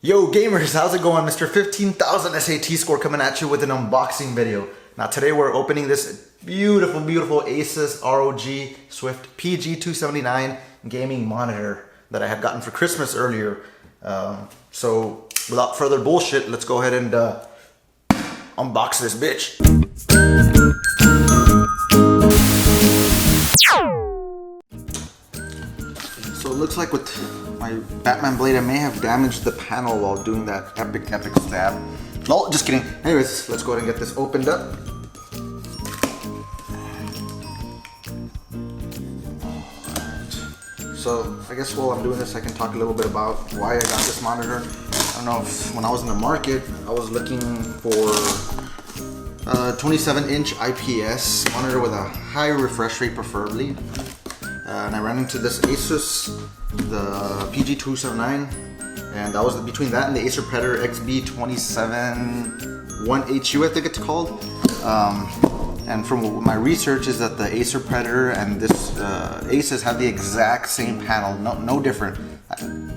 Yo gamers, how's it going? Mr. 15,000 SAT score coming at you with an unboxing video. Now today we're opening this beautiful Asus ROG Swift PG279 gaming monitor that I had gotten for Christmas earlier. So without further bullshit, let's go ahead and unbox this bitch. So it looks like with my Batman blade I may have damaged the panel while doing that epic stab. No, just kidding. Anyways, let's go ahead and get this opened up. So I guess while I'm doing this I can talk a little bit about why I got this monitor. I don't know if when I was in the market I was looking for a 27-inch IPS monitor with a high refresh rate preferably. And I ran into this Asus, the PG279, and that was between that and the Acer Predator XB279Q, I think it's called. And from my research is that the Acer Predator and this Asus have the exact same panel, no different.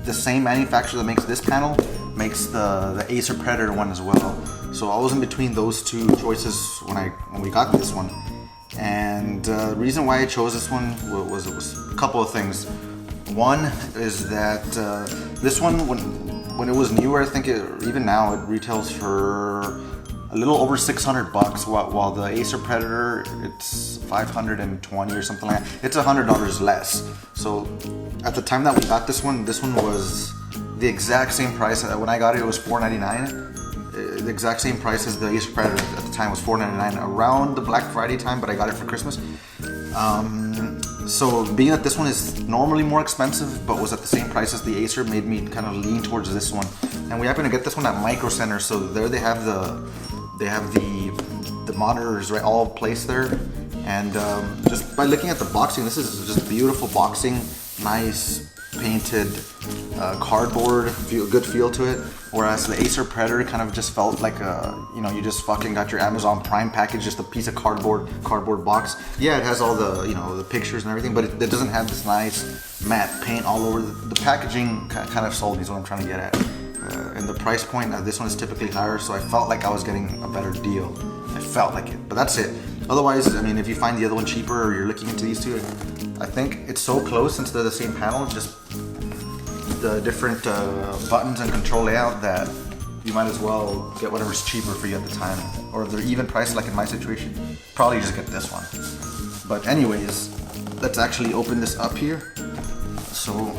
The same manufacturer that makes this panel makes the Acer Predator one as well. So I was in between those two choices when we got this one. And the reason why I chose this one was a couple of things. One is that this one, when it was newer, I think even now it retails for a little over 600 bucks, while the Acer Predator, it's 520 or something like that. It's $100 less. So at the time that we got this one was the exact same price. When I got it, it was $499. The exact same price as the Acer Predator at the time was $499, around the Black Friday time, but I got it for Christmas. So being that this one is normally more expensive but was at the same price as the Acer made me kind of lean towards this one. And we happen to get this one at Micro Center, so there they have the monitors right all placed there. And just by looking at the boxing, this is just beautiful boxing, nice painted cardboard, good feel to it. Whereas the Acer Predator kind of just felt like you just fucking got your Amazon Prime package, just a piece of cardboard box. Yeah, it has all the the pictures and everything, but it doesn't have this nice matte paint all over. The packaging kind of sold me, is what I'm trying to get at. And the price point, this one is typically higher, so I felt like I was getting a better deal. I felt like it, but that's it. Otherwise, I mean, if you find the other one cheaper or you're looking into these two, I think it's so close since they're the same panel, just the different buttons and control layout, that you might as well get whatever's cheaper for you at the time. Or if they're even priced, like in my situation, probably just get this one. But anyways, let's actually open this up here. So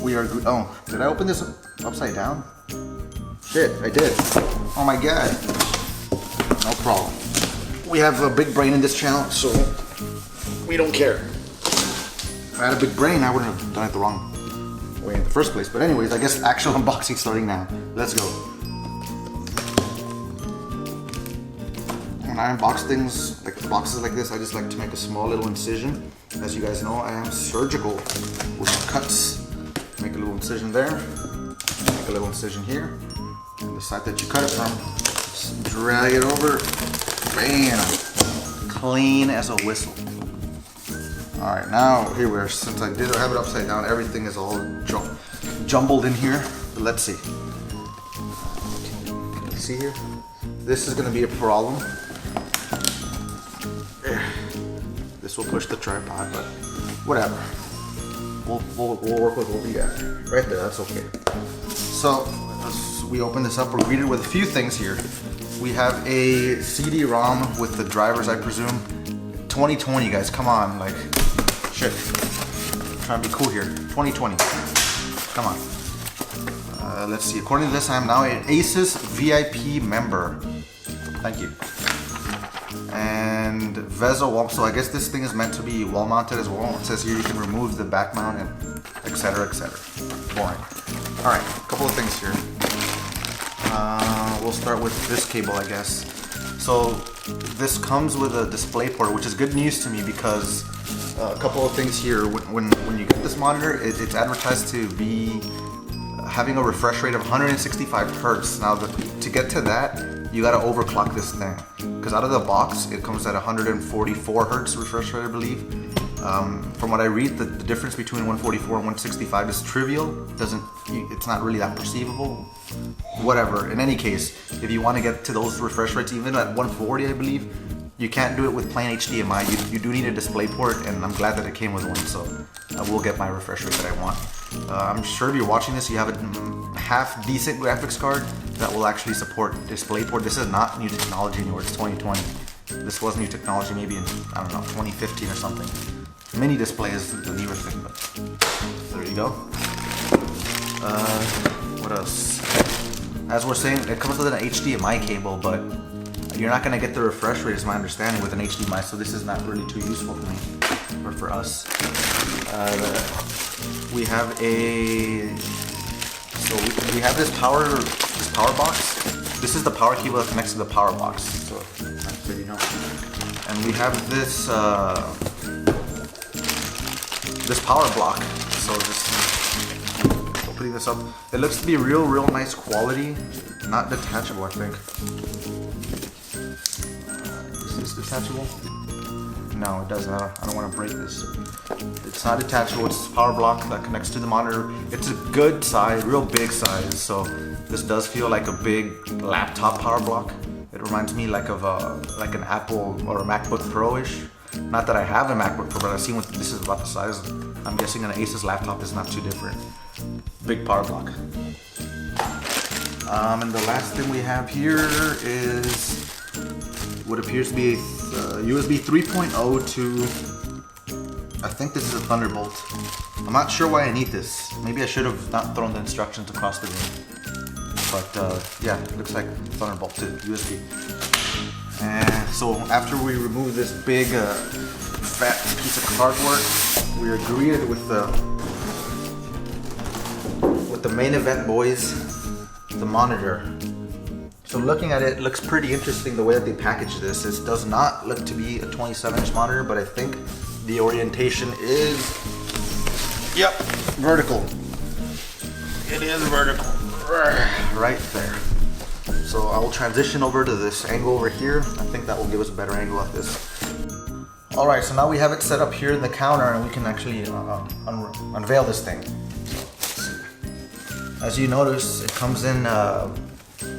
we are good. Oh, did I open this upside down? Shit, I did. Oh my god. No problem. We have a big brain in this channel, so we don't care. If I had a big brain, I wouldn't have done it the wrong way in the first place. But anyways, I guess actual unboxing starting now. Let's go. When I unbox things, like boxes like this, I just like to make a small little incision. As you guys know, I am surgical with cuts. Make a little incision there, make a little incision here, and the side that you cut it from, just drag it over, bam, clean as a whistle. All right, now here we are. Since I did have it upside down, everything is all jumbled in here. But let's see. Can you see here? This is gonna be a problem. This will push the tripod, but whatever. We'll work with what we got. Right there, that's okay. So, as we open this up, we're greeted with a few things here. We have a CD-ROM with the drivers, I presume. 2020, guys, come on, like, shit. I'm trying to be cool here. 2020, come on. Let's see, according to this, I am now an Asus VIP member. Thank you. And Vezo wall, so I guess this thing is meant to be wall mounted as well. It says here you can remove the back mount and etc. Boring. Alright, a couple of things here. We'll start with this cable, I guess. So this comes with a display port, which is good news to me because a couple of things here. When you get this monitor, it's advertised to be having a refresh rate of 165 hertz. Now to get to that, you gotta overclock this thing, because out of the box it comes at 144 hertz refresh rate, I believe. From what I read, the difference between 144 and 165 is trivial. It's not really that perceivable. Whatever. In any case, if you want to get to those refresh rates, even at 140, I believe, you can't do it with plain HDMI. You do need a display port, and I'm glad that it came with one, so I will get my refresh rate that I want. I'm sure if you're watching this, you have a half decent graphics card that will actually support display port. This is not new technology anymore, it's 2020. This was new technology maybe in, I don't know, 2015 or something. Mini display is the newer thing, but there you go. What else? As we're saying, it comes with an HDMI cable, but you're not going to get the refresh rate, is my understanding, with an HDMI, so this is not really too useful for me, or for us. We have we have this power box. This is the power cable that connects to the power box, so that's good, you know. And we have this this power block, so just opening this up. It looks to be real nice quality, not detachable, I think. Is this detachable? No, it doesn't. I don't want to break this. It's not detachable. It's a power block that connects to the monitor. It's a good size, real big size. So this does feel like a big laptop power block. It reminds me like of like an Apple or a MacBook Pro-ish. Not that I have a MacBook Pro, but I've seen what this is about the size. I'm guessing an Asus laptop is not too different. Big power block. And the last thing we have here is what appears to be a USB 3.0 to, I think this is a Thunderbolt. I'm not sure why I need this. Maybe I should have not thrown the instructions across the room. But yeah, it looks like Thunderbolt to USB. And so after we remove this big fat piece of cardboard, we are greeted with the main event, boys, the monitor. So looking at it, it looks pretty interesting the way that they package this. This does not look to be a 27-inch monitor, but I think the orientation is, yep, vertical. It is vertical, right there. So I will transition over to this angle over here. I think that will give us a better angle at this. All right, so now we have it set up here in the counter, and we can actually unveil this thing. As you notice, it comes in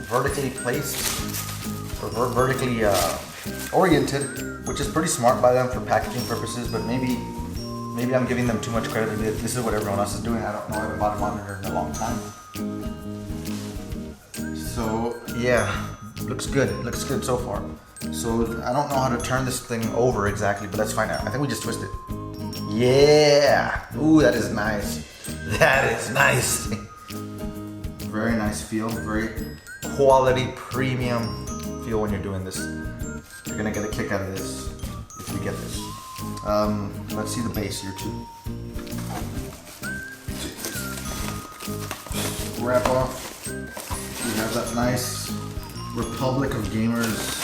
vertically placed, or vertically oriented, which is pretty smart by them for packaging purposes, but maybe I'm giving them too much credit. This is what everyone else is doing. I don't know, I haven't bought a monitor in a long time. So yeah, looks good. It looks good so far. So I don't know how to turn this thing over exactly, but that's fine. I think we just twist it. Yeah! Ooh, that is nice. That is nice. Very nice feel, very quality, premium feel when you're doing this. You're gonna get a kick out of this if you get this. Let's see the base here too. Wrap off. We have that nice Republic of Gamers.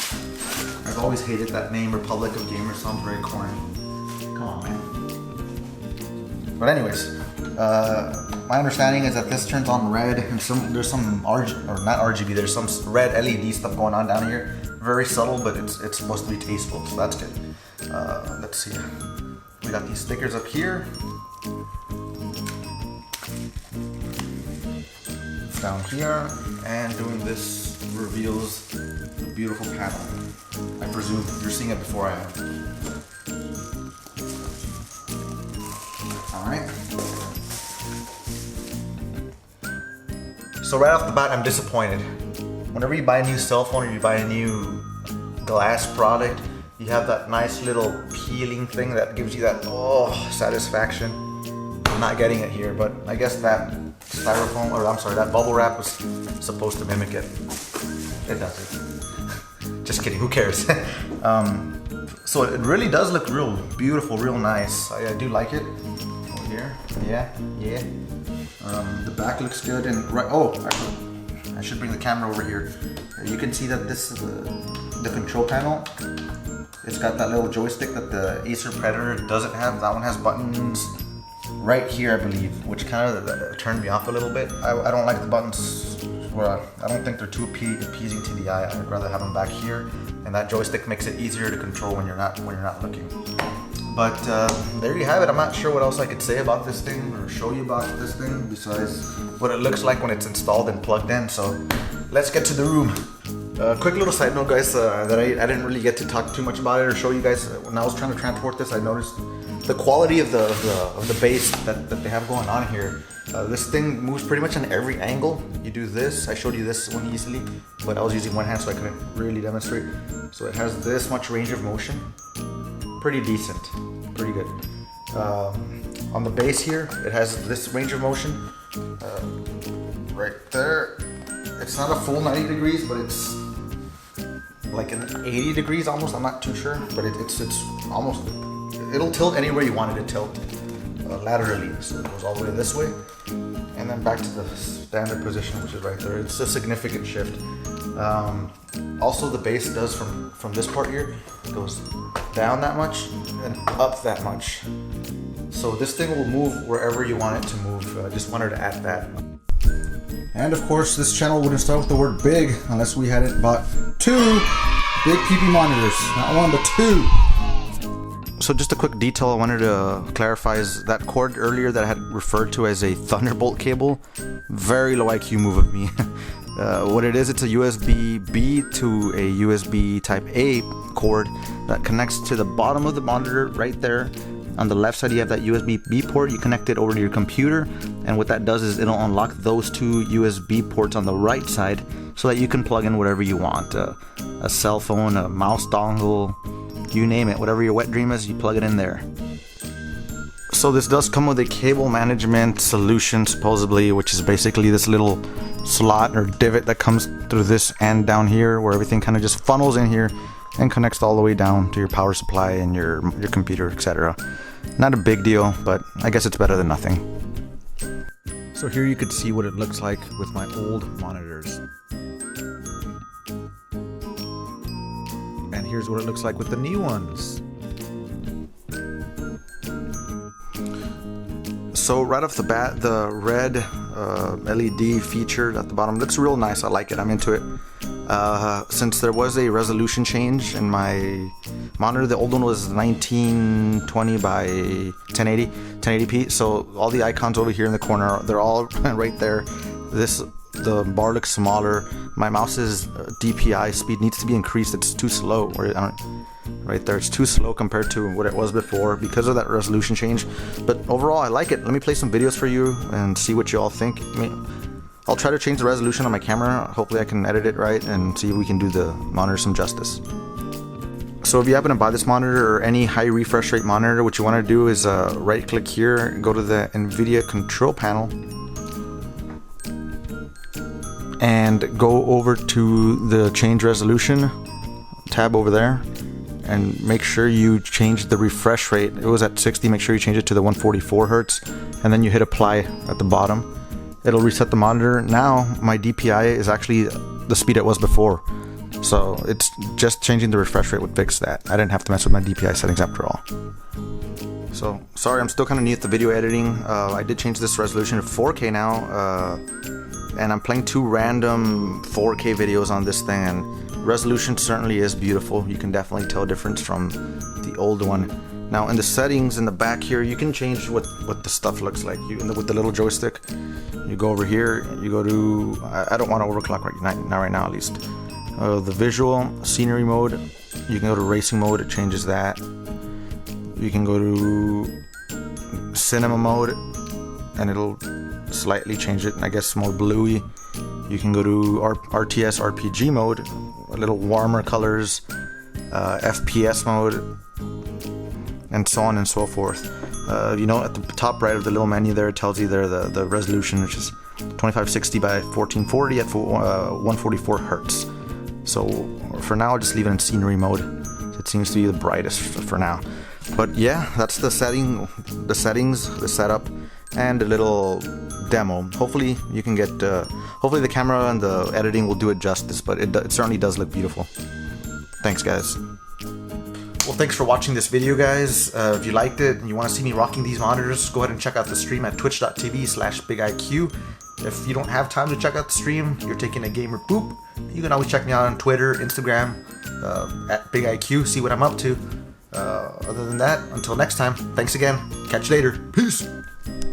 I've always hated that name, Republic of Gamers. Sounds very corny. Come on, man. But anyways, my understanding is that this turns on red, and there's some RGB. There's some red LED stuff going on down here. Very subtle, but it's supposed to be tasteful, so that's good. Let's see. We got these stickers up here. Down here, and doing this reveals the beautiful panel. I presume you're seeing it before I am. Alright. So right off the bat, I'm disappointed. Whenever you buy a new cell phone or you buy a new glass product, you have that nice little peeling thing that gives you that satisfaction. I'm not getting it here, but I guess that styrofoam, or I'm sorry, that bubble wrap was supposed to mimic it. It doesn't. Just kidding, who cares? So it really does look real beautiful, real nice. I do like it. Over here, yeah. The back looks good, and I should bring the camera over here. You can see that this is the control panel. It's got that little joystick that the Acer Predator doesn't have. That one has buttons right here, I believe, which kind of turned me off a little bit. I don't like the buttons. I don't think they're too appeasing to the eye. I'd rather have them back here, and that joystick makes it easier to control when you're not looking. But there you have it. I'm not sure what else I could say about this thing or show you about this thing besides what it looks like when it's installed and plugged in. So let's get to the room. Quick little side note, guys, that I didn't really get to talk too much about it or show you guys. When I was trying to transport this, I noticed the quality of the base that they have going on here. This thing moves pretty much on every angle. You do this, I showed you this one easily, but I was using one hand so I couldn't really demonstrate. So it has this much range of motion. Pretty decent, pretty good. On the base here, it has this range of motion. Right there. It's not a full 90 degrees, but it's like an 80 degrees almost. I'm not too sure, but it's almost, it'll tilt anywhere you want it to tilt laterally. So it goes all the way this way and then back to the standard position, which is right there. It's a significant shift. Also the base does from this part here, it goes down that much and up that much. So this thing will move wherever you want it to move. I just wanted to add that. And of course, this channel wouldn't start with the word big unless we hadn't bought 2 big PP monitors. Not 1, but 2. So just a quick detail I wanted to clarify is that cord earlier that I had referred to as a Thunderbolt cable. Very low IQ move of me. What it is, it's a USB-B to a USB Type A cord that connects to the bottom of the monitor right there. On the left side you have that USB-B port, you connect it over to your computer, and what that does is it'll unlock those 2 USB ports on the right side so that you can plug in whatever you want. A cell phone, a mouse dongle, you name it, whatever your wet dream is, you plug it in there. So this does come with a cable management solution supposedly, which is basically this little slot or divot that comes through this and down here where everything kind of just funnels in here and connects all the way down to your power supply and your computer, etc. Not a big deal, but I guess it's better than nothing. So here you could see what it looks like with my old monitors. And here's what it looks like with the new ones. So right off the bat, the red LED feature at the bottom looks real nice. I like it, I'm into it. Since there was a resolution change in my monitor, the old one was 1920 by 1080p, so all the icons over here in the corner, they're all right there. The bar looks smaller. My mouse's DPI speed needs to be increased. It's too slow. Right there, it's too slow compared to what it was before because of that resolution change. But overall, I like it. Let me play some videos for you and see what you all think. I mean, I'll try to change the resolution on my camera. Hopefully I can edit it right and see if we can do the monitor some justice. So if you happen to buy this monitor or any high refresh rate monitor, what you want to do is right click here, go to the NVIDIA control panel and go over to the change resolution tab over there and make sure you change the refresh rate. It was at 60, make sure you change it to the 144 Hertz and then you hit apply at the bottom. It'll reset the monitor. Now my DPI is actually the speed it was before. So it's just changing the refresh rate would fix that. I didn't have to mess with my DPI settings after all. So sorry, I'm still kind of new at the video editing. I did change this resolution to 4K now. And I'm playing 2 random 4K videos on this thing, and resolution certainly is beautiful. You can definitely tell a difference from the old one. Now in the settings in the back here, you can change what the stuff looks like. With the little joystick, you go over here, you go to, I don't want to overclock right now at least. The visual, scenery mode, you can go to racing mode, it changes that. You can go to cinema mode, and it'll slightly change it, I guess more bluey. You can go to RTS RPG mode, a little warmer colors, FPS mode, and so on and so forth. You know, at the top right of the little menu there, it tells you there the resolution, which is 2560 by 1440 at 144 Hertz. So for now, I'll just leave it in scenery mode. It seems to be the brightest for now. But yeah, that's the settings, the setup, and a little demo. Hopefully you can get, hopefully the camera and the editing will do it justice, but it certainly does look beautiful. Thanks guys. Well, thanks for watching this video, guys. If you liked it and you want to see me rocking these monitors, go ahead and check out the stream at twitch.tv/bigiq. If you don't have time to check out the stream, you're taking a gamer poop, you can always check me out on Twitter, Instagram, at bigiq, see what I'm up to. Other than that, until next time, thanks again. Catch you later. Peace.